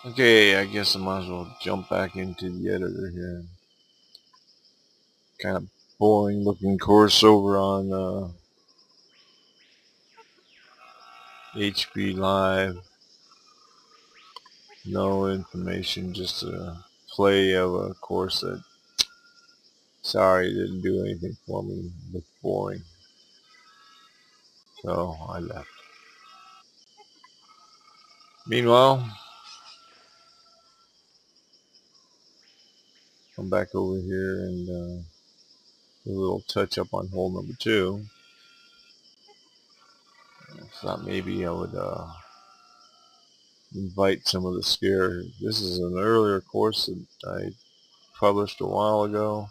Okay, I guess I might as well jump back into the editor here. Kind of boring looking course over on HP Live. No information, just a play of a course that, sorry, didn't do anything for me. Looked boring. So I left. Meanwhile, come back over here and do a little touch up on hole number 2. I thought maybe I would invite some of the scare. This is an earlier course that I published a while ago.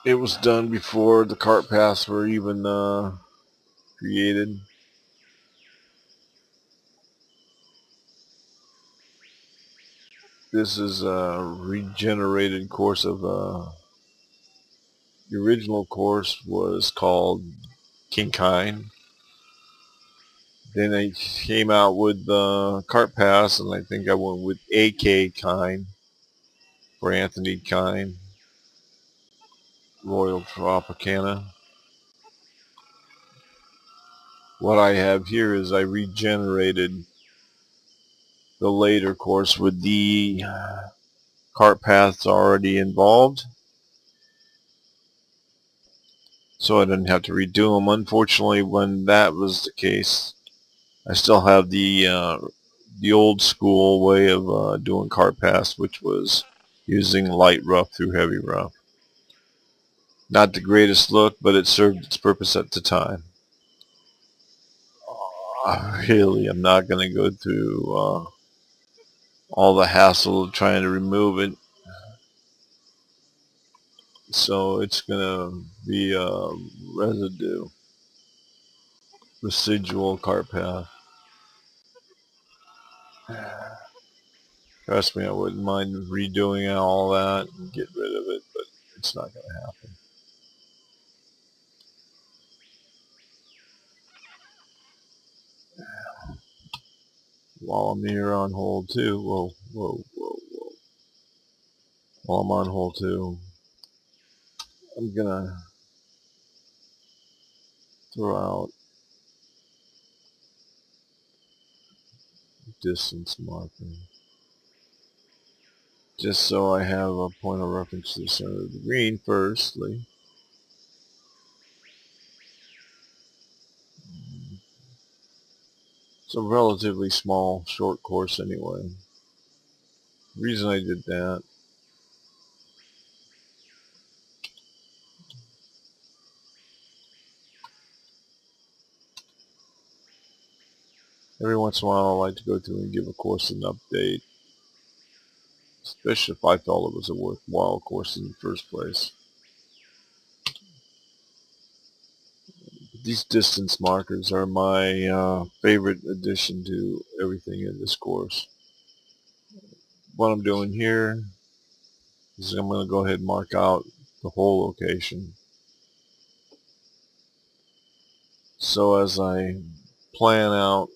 It was done before the cart paths were even created. This is a regenerated course of the original course was called Kinkine. Then they came out with the cart pass, and I think I went with AK Kine for Anthony Kine, Royal Tropicana. What I have here is I regenerated the later course with the cart paths already involved, so I didn't have to redo them. Unfortunately, when that was the case, I still have the old school way of doing cart paths, which was using light rough through heavy rough. Not the greatest look, but it served its purpose at the time. I really am not going to go through all the hassle of trying to remove it. So it's going to be a residual cart path. Trust me, I wouldn't mind redoing all that and get rid of it, but it's not going to happen. While I'm here on hole 2, whoa. While I'm on hole 2, I'm going to throw out distance marker, just so I have a point of reference to the center of the green firstly. It's a relatively small, short course anyway. The reason I did that, every once in a while I like to go through and give a course an update, especially if I thought it was a worthwhile course in the first place. These distance markers are my favorite addition to everything in this course. What I'm doing here is I'm going to go ahead and mark out the whole location. So as I plan out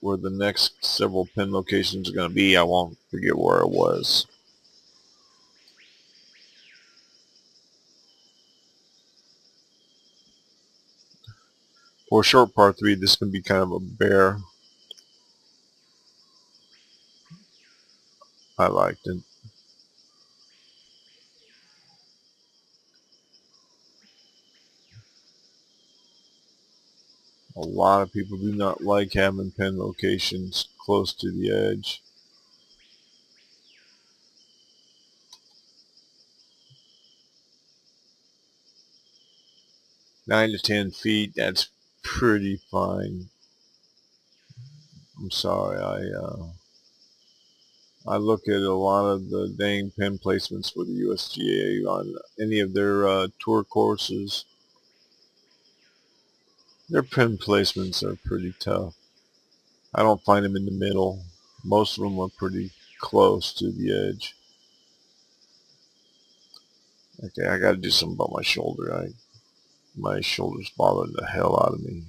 where the next several pin locations are going to be, I won't forget where I was. For a short par 3, this can be kind of a bear. I liked it. A lot of people do not like having pin locations close to the edge. Nine to 10 feet, that's pretty fine. I'm sorry, I look at a lot of the dang pin placements for the USGA on any of their tour courses. Their pin placements are pretty tough. I don't find them in the middle. Most of them are pretty close to the edge. Okay, I gotta do something about my shoulder. My shoulder's bothering the hell out of me.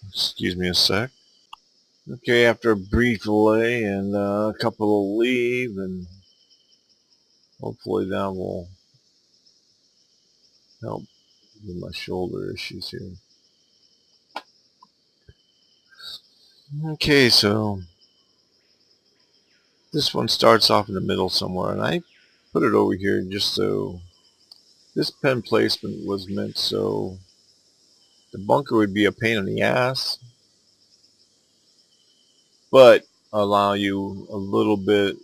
Excuse me a sec. Okay, after a brief delay and a couple of leave, and hopefully that will help with my shoulder issues here. Okay, so this one starts off in the middle somewhere, and I put it over here just so this pen placement was meant so the bunker would be a pain in the ass, but allow you a little bit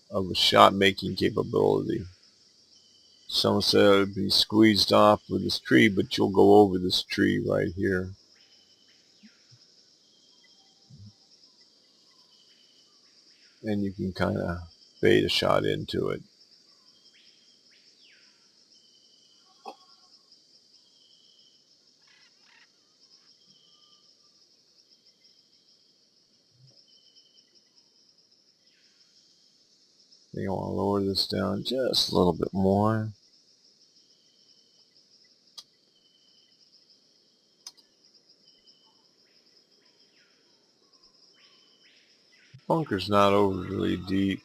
of a shot making capability. Some say it would be squeezed off with this tree, but you'll go over this tree right here, and you can kind of bait a shot into it. You want to lower this down just a little bit more. The bunker's not overly deep.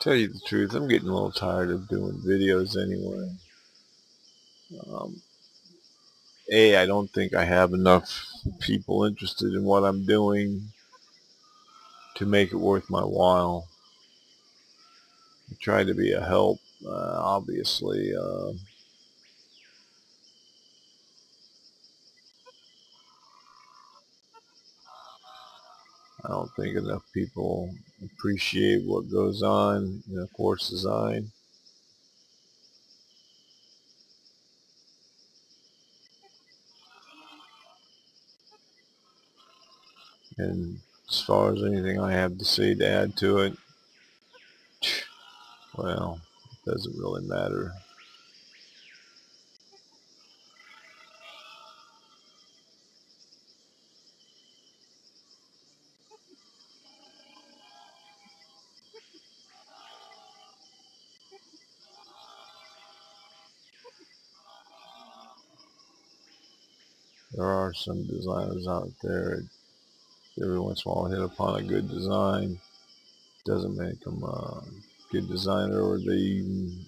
Tell you the truth, I'm getting a little tired of doing videos anyway. Um, I don't think I have enough people interested in what I'm doing to make it worth my while. I try to be a help, obviously. I don't think enough people appreciate what goes on in a course design. And as far as anything I have to say to add to it, well, it doesn't really matter. There are some designers out there, every once in a while hit upon a good design. Doesn't make them a good designer, or they even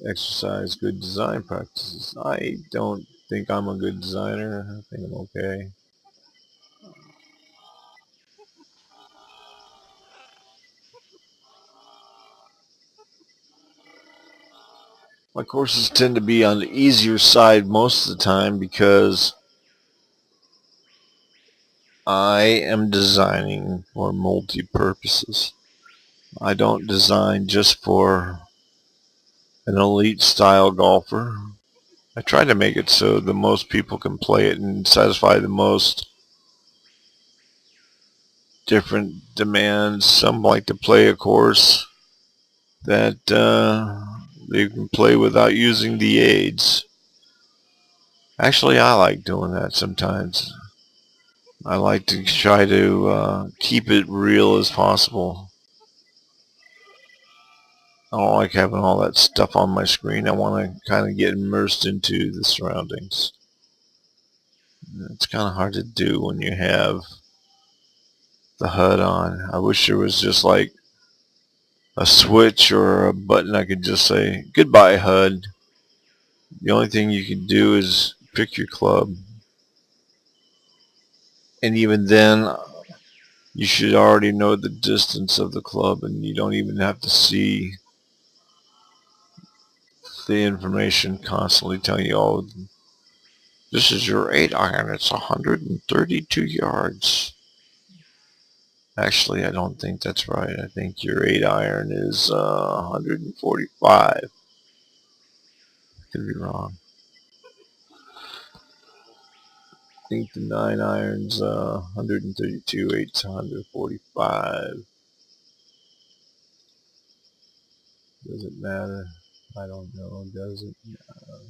exercise good design practices. I don't think I'm a good designer. I think I'm okay. My courses tend to be on the easier side most of the time because I am designing for multi-purposes. I don't design just for an elite style golfer. I try to make it so the most people can play it and satisfy the most different demands. Some like to play a course that they can play without using the aids. Actually, I like doing that sometimes. I like to try to keep it real as possible. I don't like having all that stuff on my screen. I want to kind of get immersed into the surroundings. It's kind of hard to do when you have the HUD on. I wish there was just like a switch or a button I could just say, goodbye HUD. The only thing you can do is pick your club. And even then, you should already know the distance of the club, and you don't even have to see the information constantly telling you, oh, this is your 8 iron, it's 132 yards. Actually, I don't think that's right. I think your 8 iron is 145. Could be wrong. I think the 9 iron's 132, 8's 145. Does it matter? I don't know. Does it matter?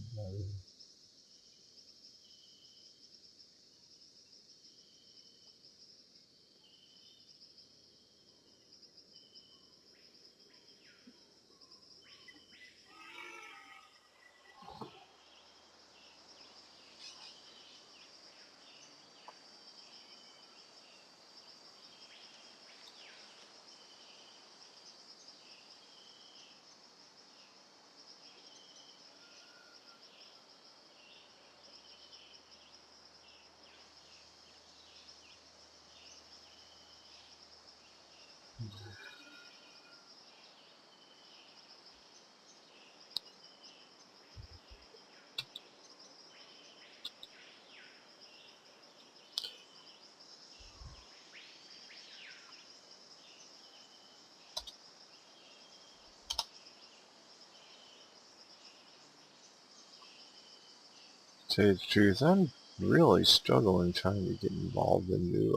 tell you the truth, I'm really struggling trying to get involved into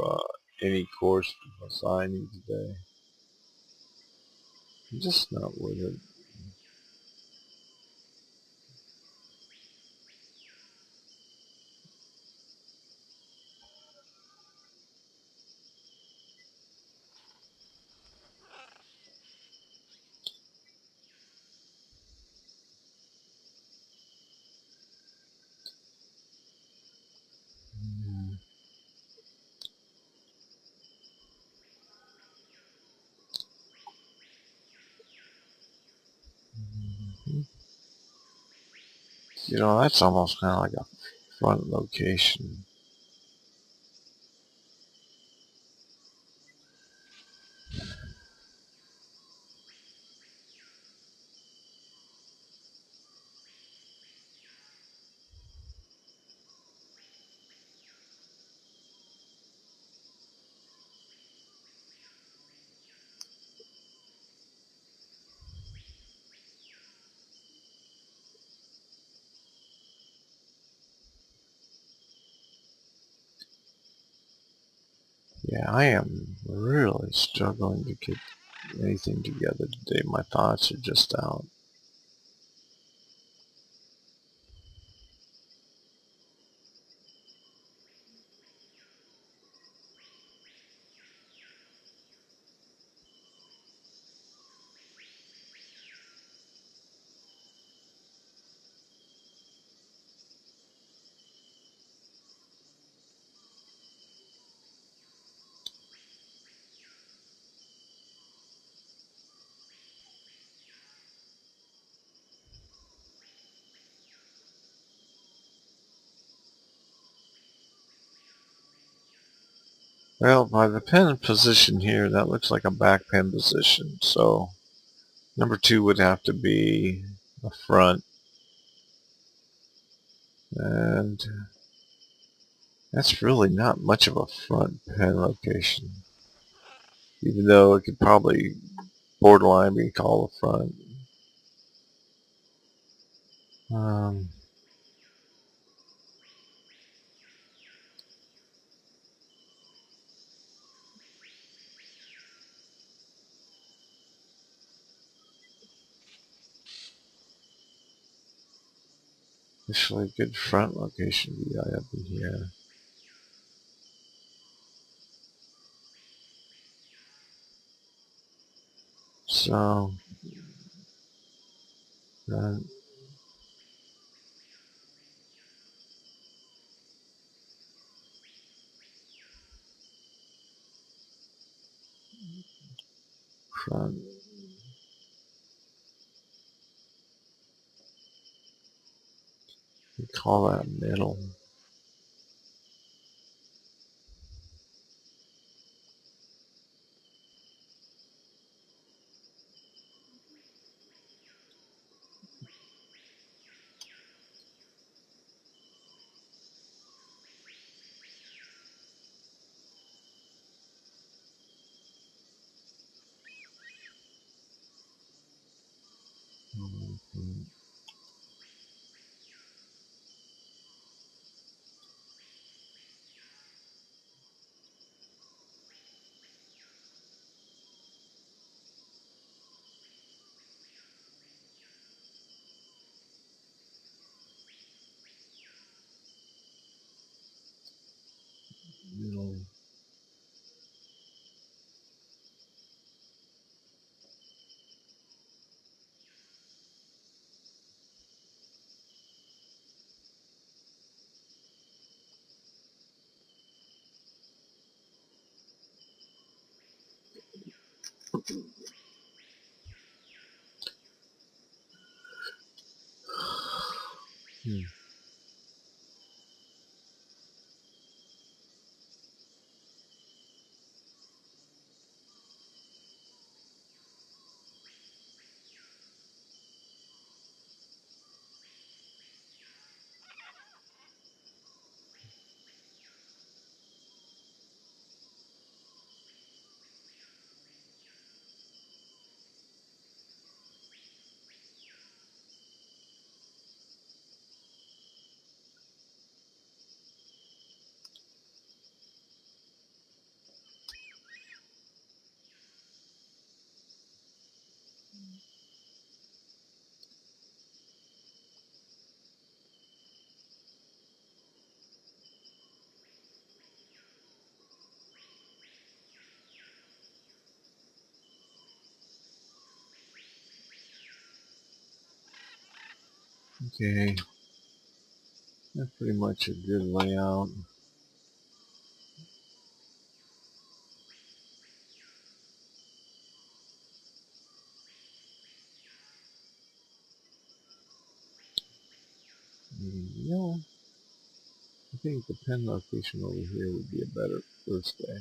any course assigning today. I'm just not with it. You know, that's almost kind of like a front location. Yeah, I am really struggling to get anything together today. My thoughts are just out. Well, by the pen position here, that looks like a back pen position. So number 2 would have to be a front. And that's really not much of a front pen location. Even though it could probably borderline be called a front. Um, Actually, a good front location would be up in here. So, front, front. We call that middle. Middle. Hmm. Okay, that's pretty much a good layout. You know, I think the pen location over here would be a better first day.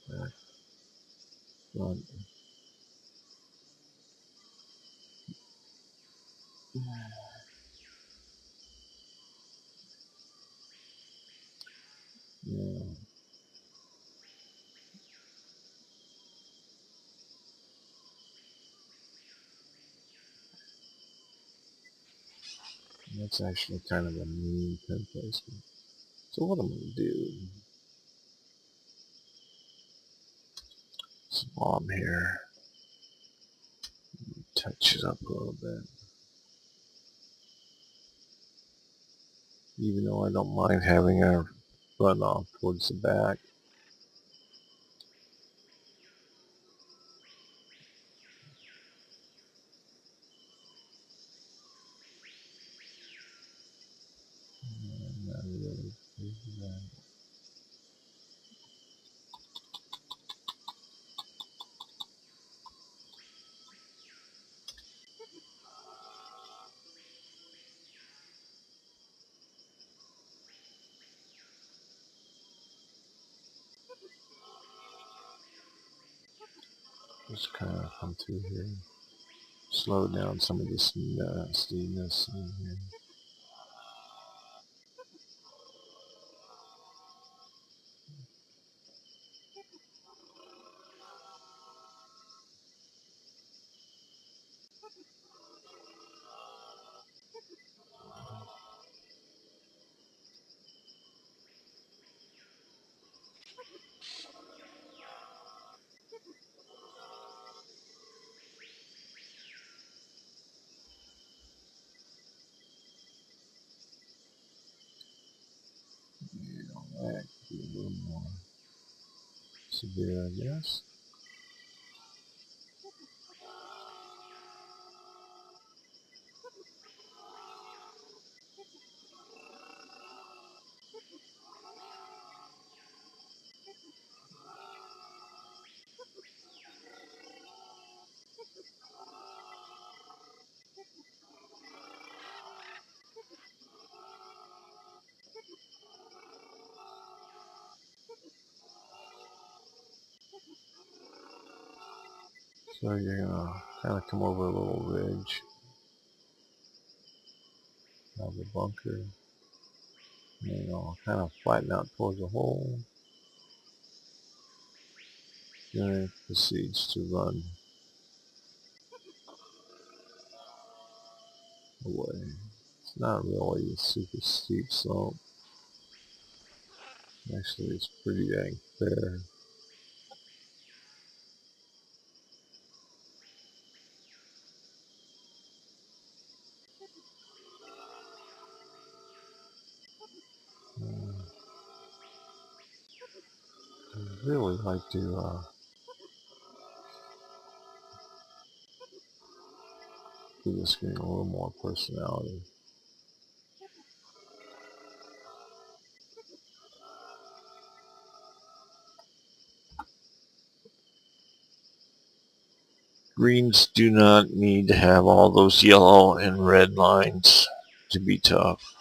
Back, front. Yeah, that's actually kind of a mean pen placement. So what I'm going to do is while I'm here, touch it up a little bit. Even though I don't mind having a runoff towards the back. Not really. Just kind of come through here. Slow down some of this nastiness in here. That could be a little more severe, I guess. So you're gonna kind of come over a little ridge of the bunker. And I'll kind of flatten out towards the hole. Then it proceeds to run away. It's not really a super steep slope. Actually, it's pretty dang fair. I'd really like to give this game a little more personality. Greens do not need to have all those yellow and red lines to be tough.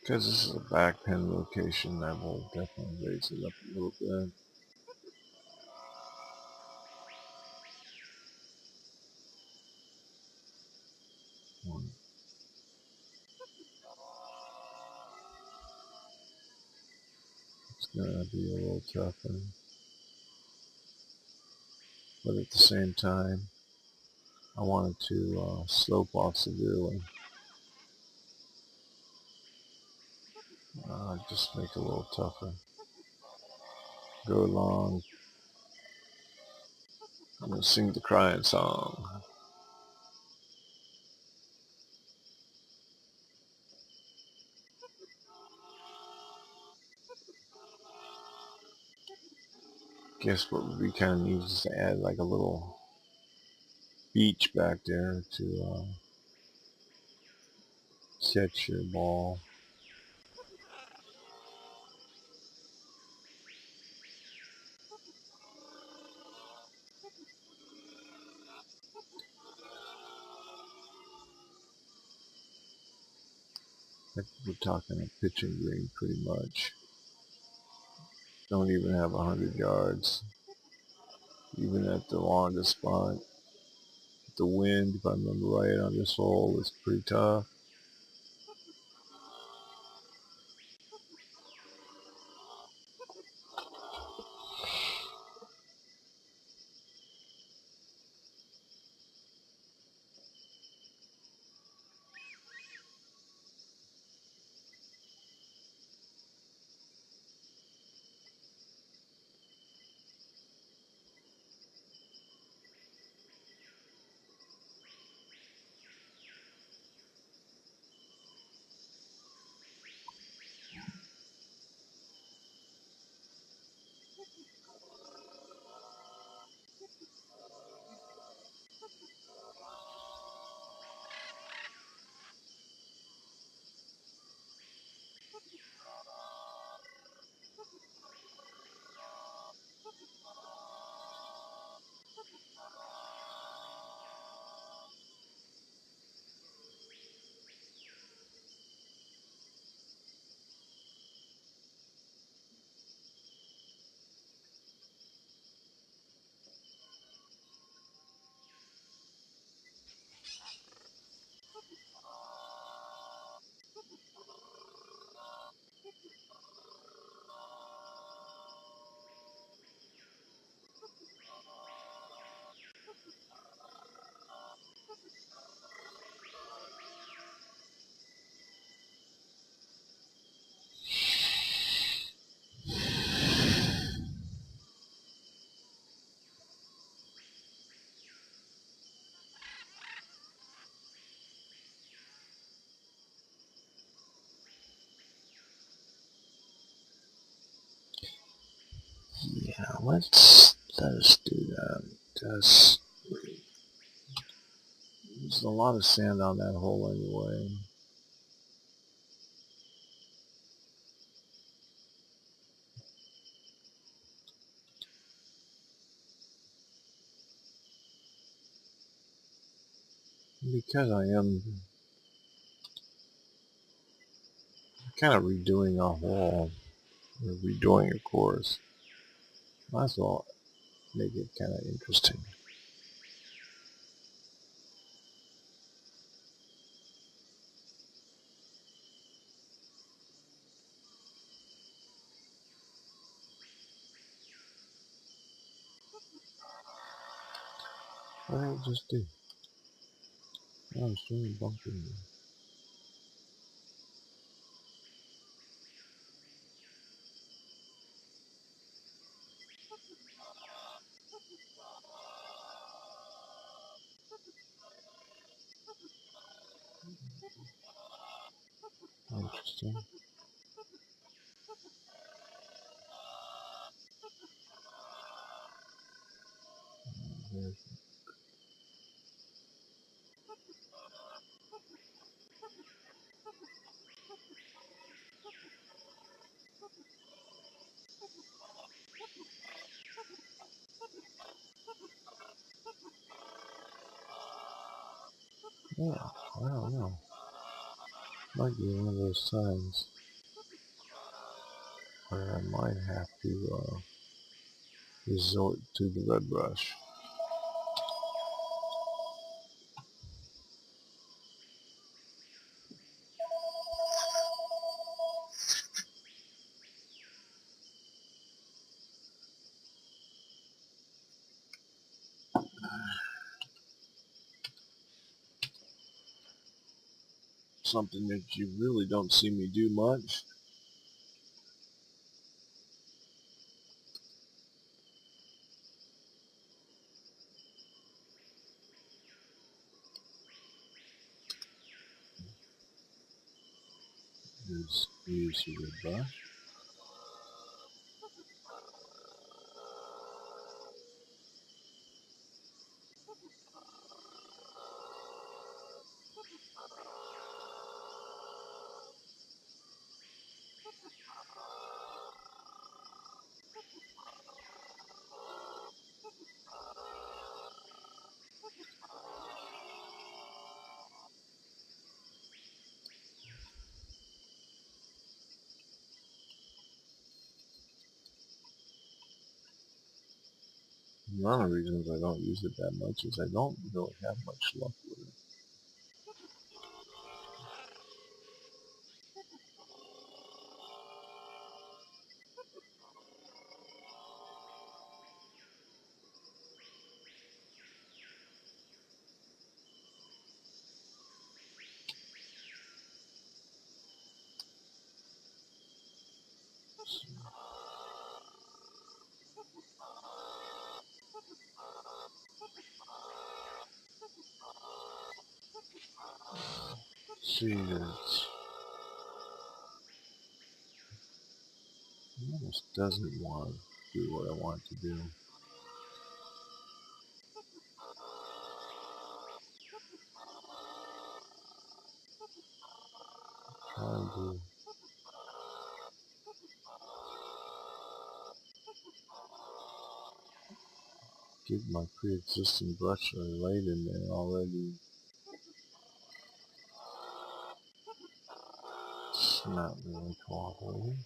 Because this is a back pen location, that will definitely raise it up a little bit. It's gonna be a little tougher, but at the same time, I wanted to slope off severely. Just make it a little tougher. Go along. I'm gonna sing the crying song. Guess what would be kind of neat is to add like a little beach back there to catch your ball. We're talking a pitching green pretty much. Don't even have 100 yards. Even at the longest spot. The wind, if I remember right, on this hole is pretty tough. Yeah, let us do that. Just, there's a lot of sand on that hole anyway. Because I am kind of redoing a hole, or redoing a course, might as well make it kind of interesting. What did I just do? Oh, I'm still bumping. Interesting. There's, yeah, I don't know. Might be one of those times. Or I might have to resort to the red brush. Something that you really don't see me do much is use the red brush. One of the reasons I don't use it that much is I don't really have much luck with it. See, it almost doesn't want to do what I want to do. Trying to get my pre-existing brush laid in there already. It's not really cooperating.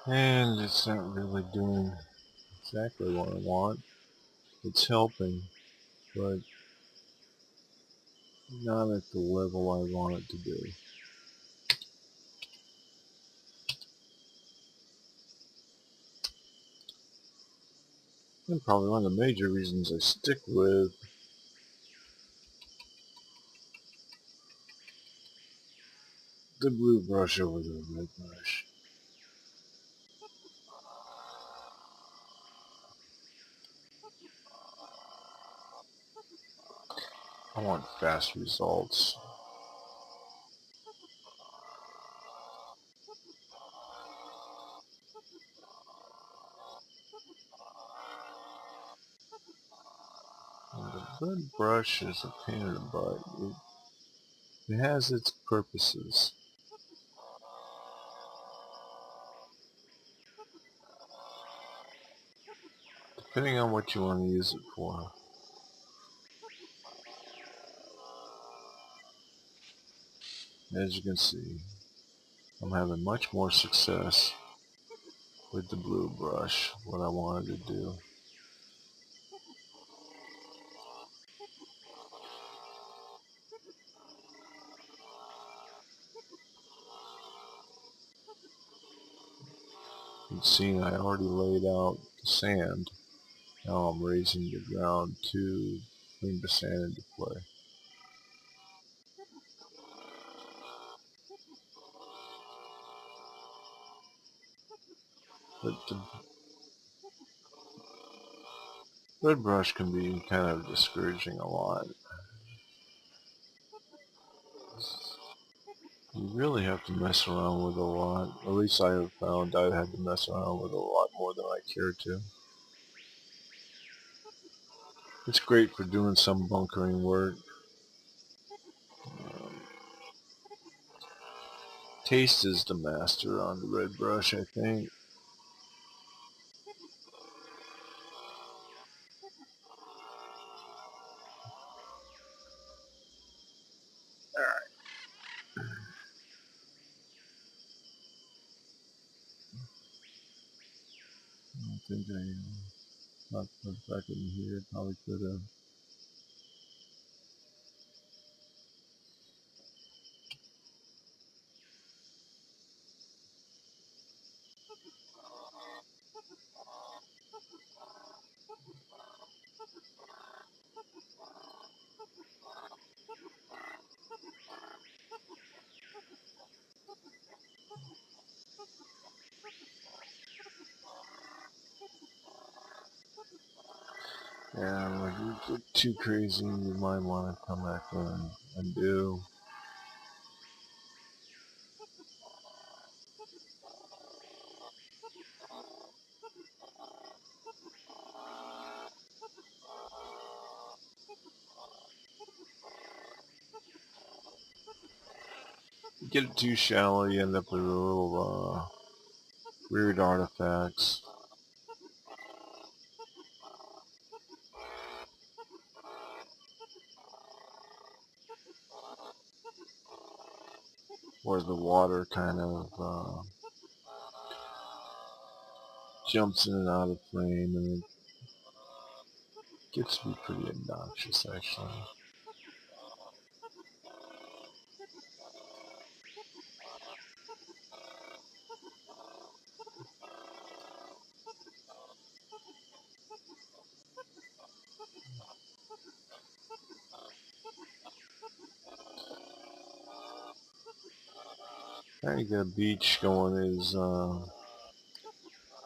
And it's not really doing exactly what I want. It's helping, but not at the level I want it to be. And probably one of the major reasons I stick with the blue brush over the red brush. I want fast results. And the red brush is a pain in the butt. It has its purposes. Depending on what you want to use it for. As you can see, I'm having much more success with the blue brush, what I wanted to do. You can see I already laid out the sand. Now I'm raising the ground to bring the sand into play. But the red brush can be kind of discouraging a lot. You really have to mess around with a lot. At least I have found I've had to mess around with a lot more than I care to. It's great for doing some bunkering work. Um, Taste is the master on the red brush, I think. I don't think I not put it back in here. Probably could have. Yeah, if you get too crazy, you might want to come back in and do. Get it too shallow, you end up with little weird artifacts. Where the water kind of jumps in and out of frame, and it gets to be pretty obnoxious, actually. Trying to get a beach going is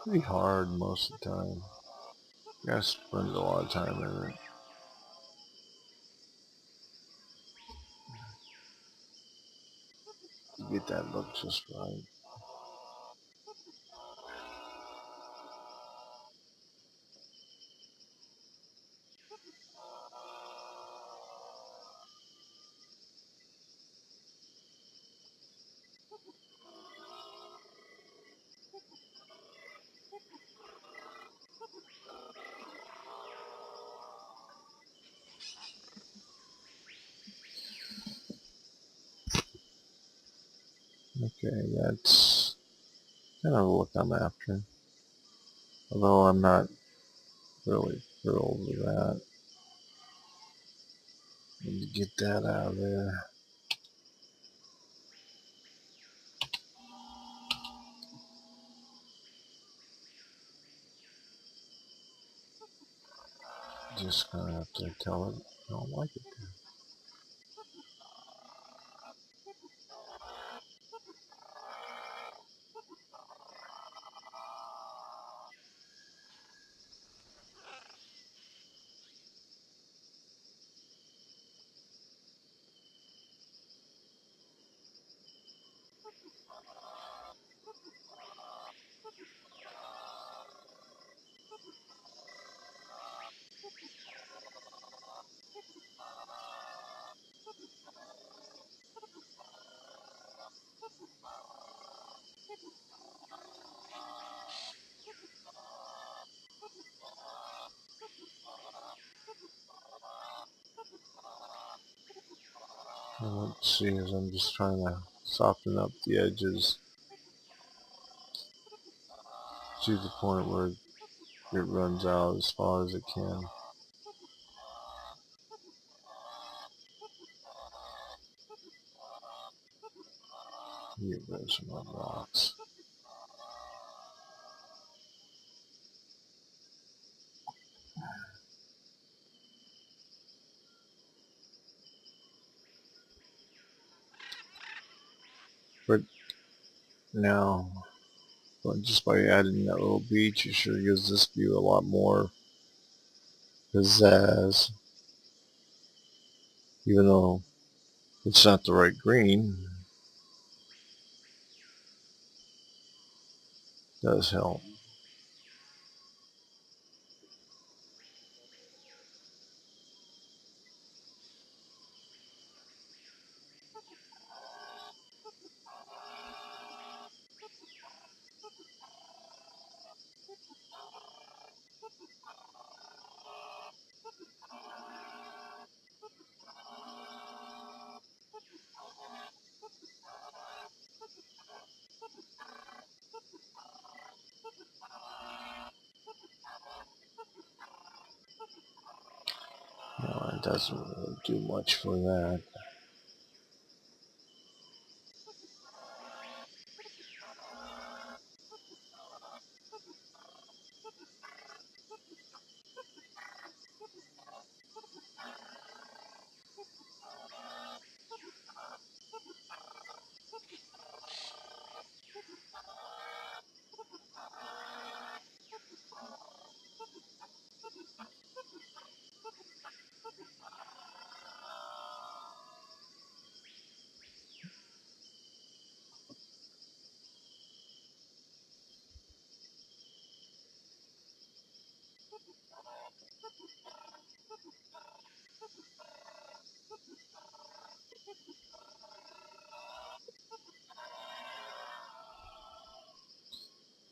pretty hard most of the time. You gotta spend a lot of time in it. You get that look just right. Okay, that's kind of the look I'm after. Although I'm not really thrilled with that. Need to get that out of there. Just gonna have to tell it I don't like it. And let's see, as I'm just trying to soften up the edges to the point where it runs out as far as it can. Get rid of some of the rocks. But now But just by adding that little beach, it sure gives this view a lot more pizzazz. Even though it's not the right green, it does help. No, it doesn't really do much for that.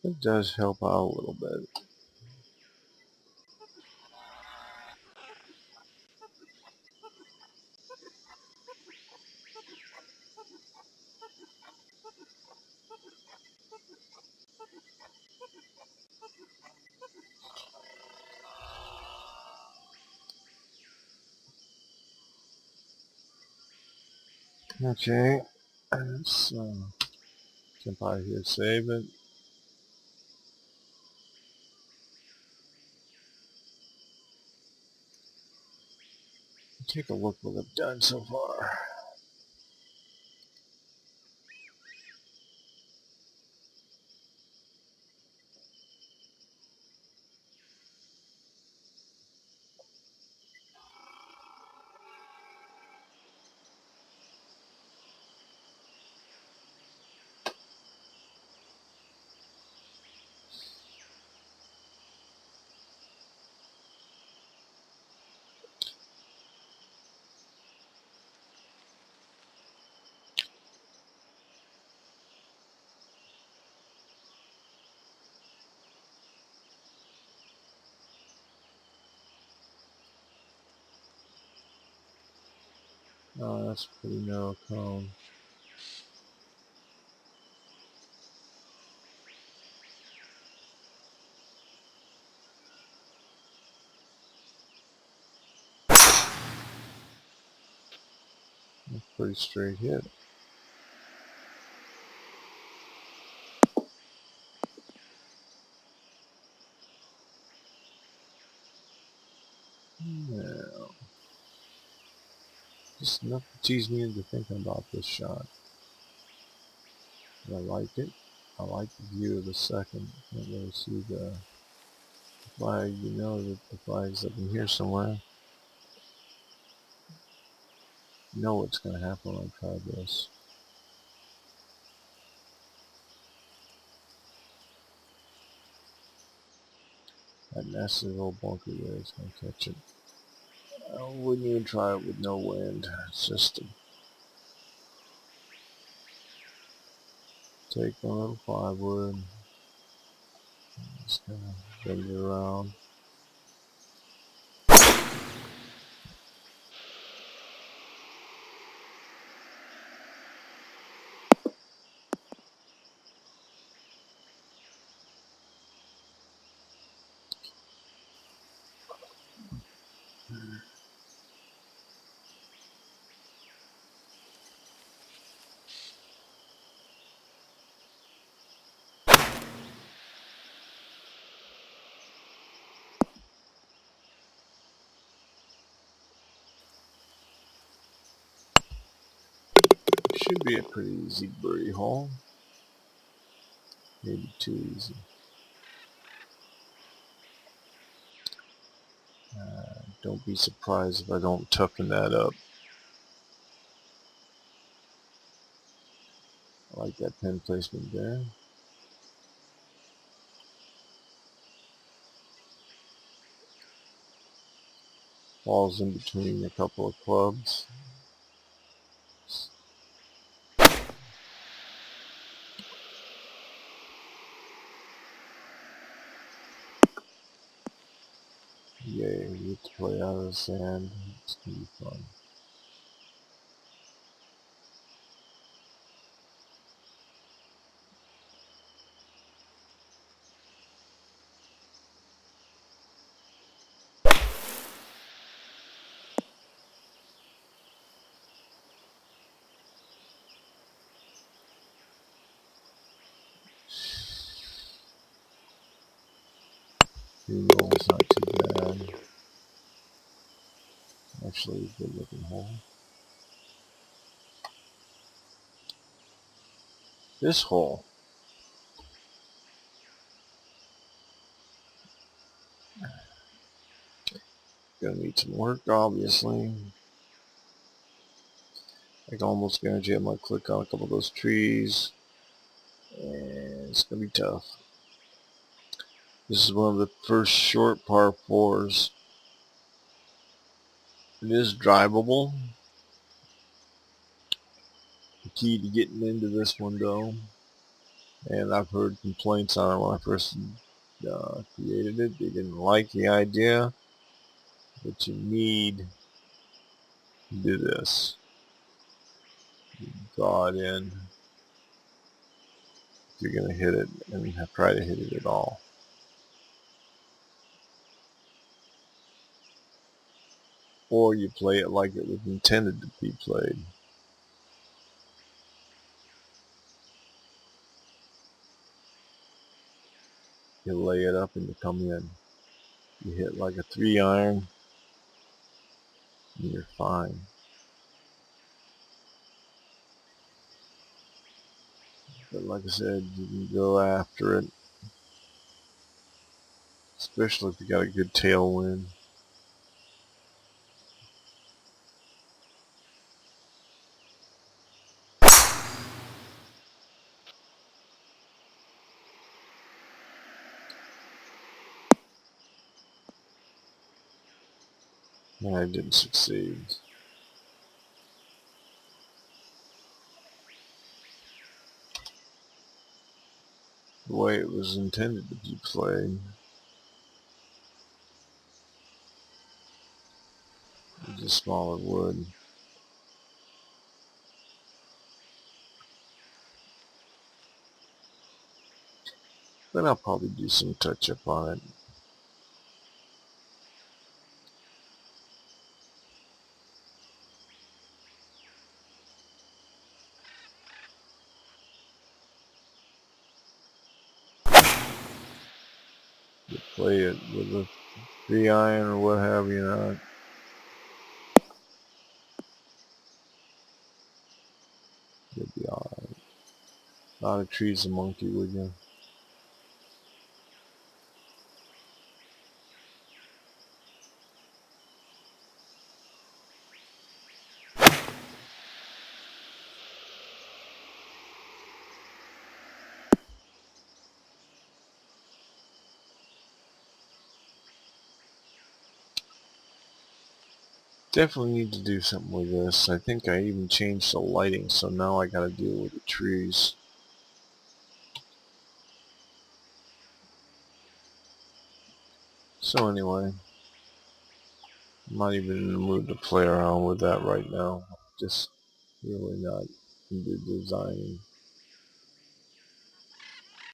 It does help out a little bit. Okay, let's jump out of here, save it. Take a look what I've done so far. Oh, that's a pretty narrow cone. That's a pretty straight hit. Yeah, just enough to tease me into thinking about this shot. I like it. I like the view of the second. Can't really see the flag. You know that the flag's up in here somewhere. You know what's going to happen when I try this. That nasty little bunker there is going to catch it. I wouldn't even try it with no wind. It's just to take one little plywood, just kind of bend it around. Should be a pretty easy birdie hole. Maybe too easy. Don't be surprised if I don't toughen that up. I like that pin placement there. Falls in between a couple of clubs. Yay, we get to play out of the sand. It's gonna be fun. Green roll's not too bad. Actually, a good looking hole. This hole. Gonna need some work, obviously. I can almost guarantee I'm gonna click on a couple of those trees. And it's gonna be tough. This is one of the first short par 4s. It is drivable. The key to getting into this one though, and I've heard complaints on it when I first created it. They didn't like the idea, but you need to do this. You draw it in if you're going to hit it, and try to hit it at all. Or you play it like it was intended to be played. You lay it up and you come in. You hit like a 3-iron, and you're fine. But like I said, you can go after it, especially if you got a good tailwind. And I didn't succeed. The way it was intended to be played. It was a smaller wood. But I'll probably do some touch up on it. You play it with a 3-iron or what have you not. You'll be alright. Not a tree's a monkey, would you? Definitely need to do something with this. I think I even changed the lighting, so now I gotta deal with the trees. So anyway, I'm not even in the mood to play around with that right now. Just really not into designing.